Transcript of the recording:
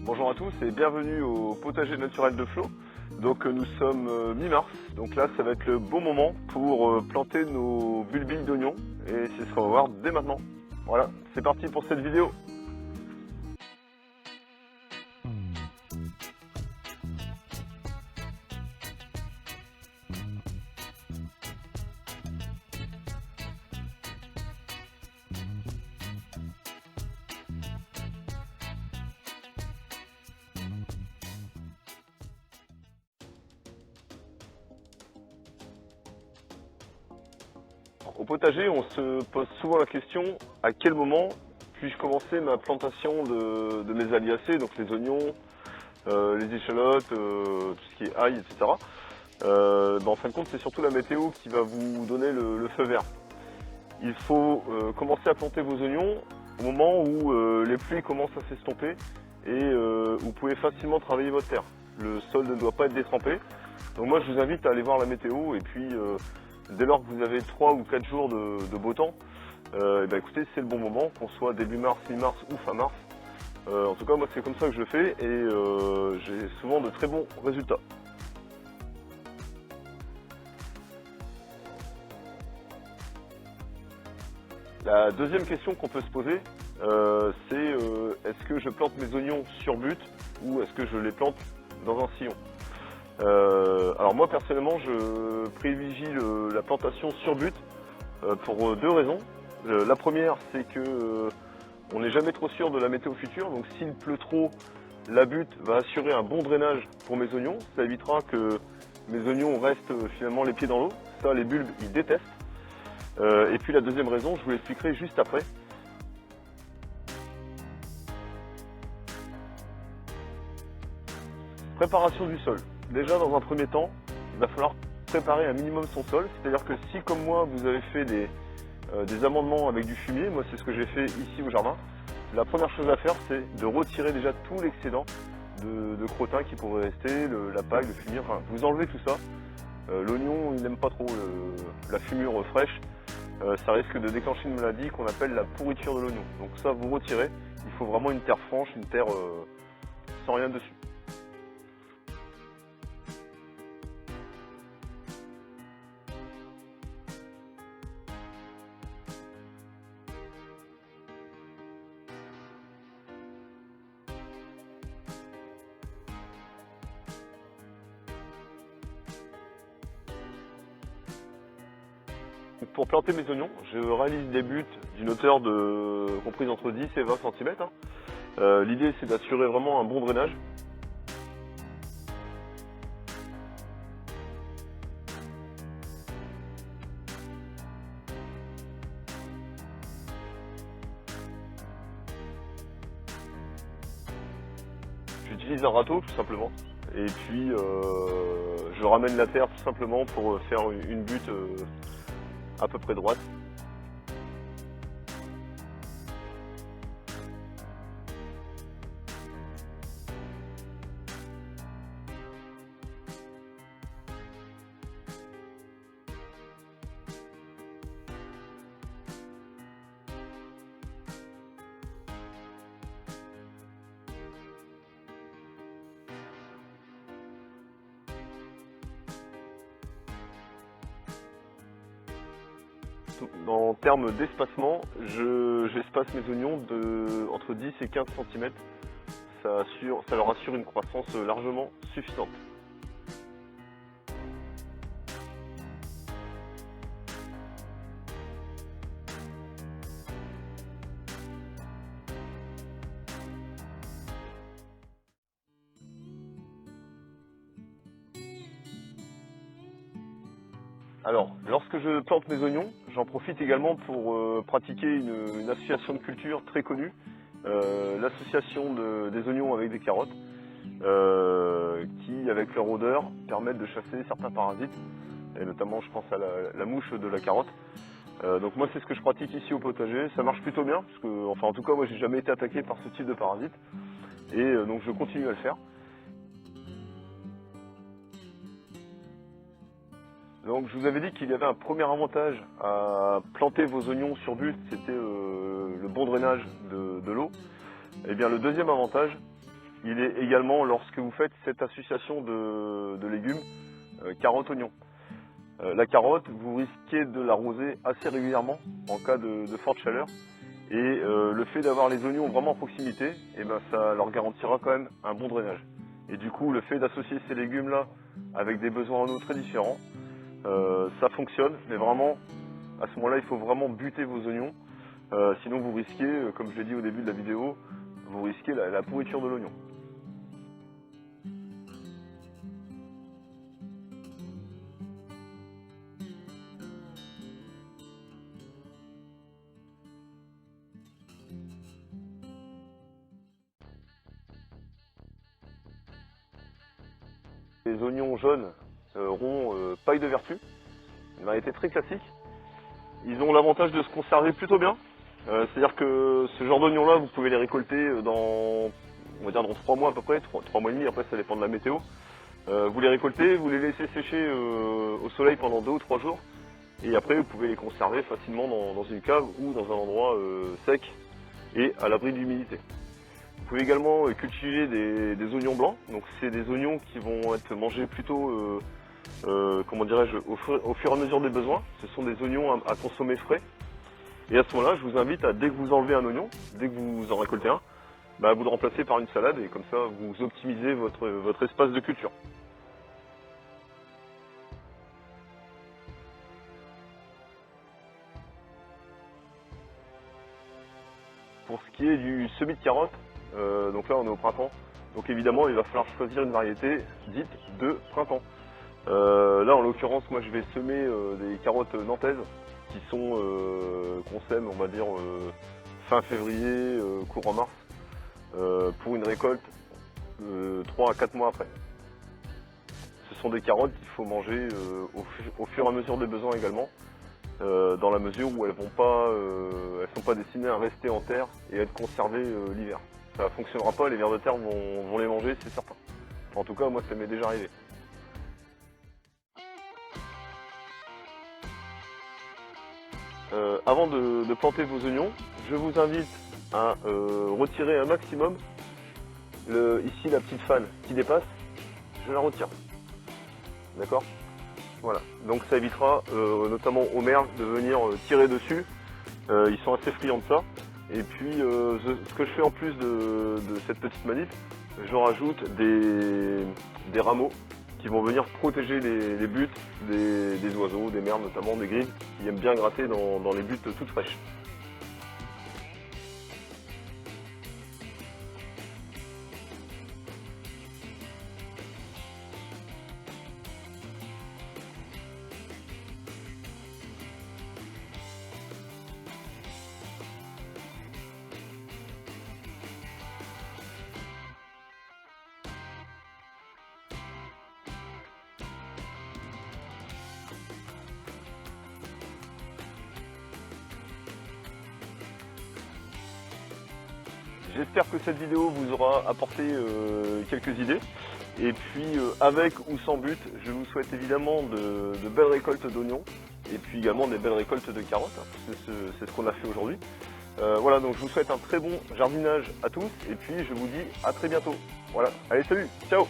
Bonjour à tous et bienvenue au potager naturel de Flo. Donc nous sommes mi-mars, donc là ça va être le bon moment pour planter nos bulbilles d'oignons et c'est ce qu'on va voir dès maintenant. Voilà, c'est parti pour cette vidéo. Au potager, on se pose souvent la question à quel moment puis-je commencer ma plantation de mes aliacées, donc les oignons, les échalotes, tout ce qui est ail, etc. En fin de compte, c'est surtout la météo qui va vous donner le feu vert. Il faut commencer à planter vos oignons au moment où les pluies commencent à s'estomper et vous pouvez facilement travailler votre terre. Le sol ne doit pas être détrempé. Donc moi, je vous invite à aller voir la météo et puis dès lors que vous avez 3 ou 4 jours de beau temps, écoutez, c'est le bon moment, qu'on soit début mars, mi-mars ou fin mars. En tout cas, moi, c'est comme ça que je le fais et j'ai souvent de très bons résultats. La deuxième question qu'on peut se poser, c'est est-ce que je plante mes oignons sur butte ou est-ce que je les plante dans un sillon? Alors moi personnellement je privilégie la plantation sur butte pour deux raisons. La première c'est que on n'est jamais trop sûr de la météo future, donc s'il pleut trop, la butte va assurer un bon drainage pour mes oignons, ça évitera que mes oignons restent finalement les pieds dans l'eau, ça les bulbes ils détestent. Et puis la deuxième raison, je vous l'expliquerai juste après. Préparation du sol. Déjà dans un premier temps, il va falloir préparer un minimum son sol, c'est-à-dire que si comme moi vous avez fait des amendements avec du fumier, moi c'est ce que j'ai fait ici au jardin, la première chose à faire c'est de retirer déjà tout l'excédent de crottin qui pourrait rester, la paille, le fumier, enfin vous enlevez tout ça. L'oignon il n'aime pas trop la fumure fraîche, ça risque de déclencher une maladie qu'on appelle la pourriture de l'oignon. Donc ça vous retirez, il faut vraiment une terre franche, une terre sans rien dessus. Pour planter mes oignons, je réalise des buttes d'une hauteur comprise entre 10 et 20 cm. L'idée c'est d'assurer vraiment un bon drainage. J'utilise un râteau tout simplement et puis je ramène la terre tout simplement pour faire une butte à peu près droite. En termes d'espacement, j'espace mes oignons entre 10 et 15 cm. Ça leur assure une croissance largement suffisante. Alors, lorsque je plante mes oignons, j'en profite également pour pratiquer une association de culture très connue, l'association des oignons avec des carottes, qui, avec leur odeur, permettent de chasser certains parasites, et notamment je pense à la mouche de la carotte. Donc moi c'est ce que je pratique ici au potager, ça marche plutôt bien, parce que, enfin en tout cas moi j'ai jamais été attaqué par ce type de parasite, et donc je continue à le faire. Donc je vous avais dit qu'il y avait un premier avantage à planter vos oignons sur butte, c'était le bon drainage de l'eau. Et bien le deuxième avantage, il est également lorsque vous faites cette association de légumes, carotte-oignon. La carotte, vous risquez de l'arroser assez régulièrement en cas de forte chaleur. Et le fait d'avoir les oignons vraiment en proximité, eh ben, ça leur garantira quand même un bon drainage. Et du coup, le fait d'associer ces légumes-là avec des besoins en eau très différents, ça fonctionne. Mais vraiment, à ce moment-là, il faut vraiment buter vos oignons. Sinon, vous risquez, comme je l'ai dit au début de la vidéo, vous risquez la pourriture de l'oignon. Les oignons jaunes, ronds, paille de vertu, une variété très classique. Ils ont l'avantage de se conserver plutôt bien. C'est-à-dire que ce genre d'oignons-là, vous pouvez les récolter dans 3 mois à peu près, 3 mois et demi, après ça dépend de la météo. Vous les récoltez, vous les laissez sécher au soleil pendant 2 ou 3 jours, et après vous pouvez les conserver facilement dans une cave ou dans un endroit sec et à l'abri de l'humidité. Vous pouvez également cultiver des oignons blancs, donc c'est des oignons qui vont être mangés plutôt, comment dirais-je, au fur et à mesure des besoins. Ce sont des oignons à consommer frais. Et à ce moment-là, je vous invite à, dès que vous enlevez un oignon, dès que vous en récoltez un, bah, vous le remplacez par une salade et comme ça vous optimisez votre espace de culture. Pour ce qui est du semis de carottes, donc là on est au printemps, donc évidemment il va falloir choisir une variété dite de printemps. Là en l'occurrence moi je vais semer des carottes nantaises qui sont qu'on sème on va dire fin février, courant mars, pour une récolte 3 à 4 mois après. Ce sont des carottes qu'il faut manger au fur et à mesure des besoins également, dans la mesure où elles sont pas destinées à rester en terre et à être conservées l'hiver. Ça ne fonctionnera pas, les vers de terre vont les manger, c'est certain. Enfin, en tout cas moi ça m'est déjà arrivé. Avant de planter vos oignons, je vous invite à retirer un maximum ici la petite fan qui dépasse, je la retire. D'accord? Voilà. Donc ça évitera notamment aux merles de venir tirer dessus. Ils sont assez friands de ça. Et puis ce que je fais en plus de cette petite manip, je rajoute des rameaux qui vont venir protéger les buttes des oiseaux, des merles notamment, des grilles, qui aiment bien gratter dans les buttes toutes fraîches. J'espère que cette vidéo vous aura apporté quelques idées. Et puis avec ou sans but, je vous souhaite évidemment de belles récoltes d'oignons et puis également des belles récoltes de carottes, hein, c'est ce qu'on a fait aujourd'hui. Voilà, donc je vous souhaite un très bon jardinage à tous et puis je vous dis à très bientôt. Voilà, allez salut, ciao!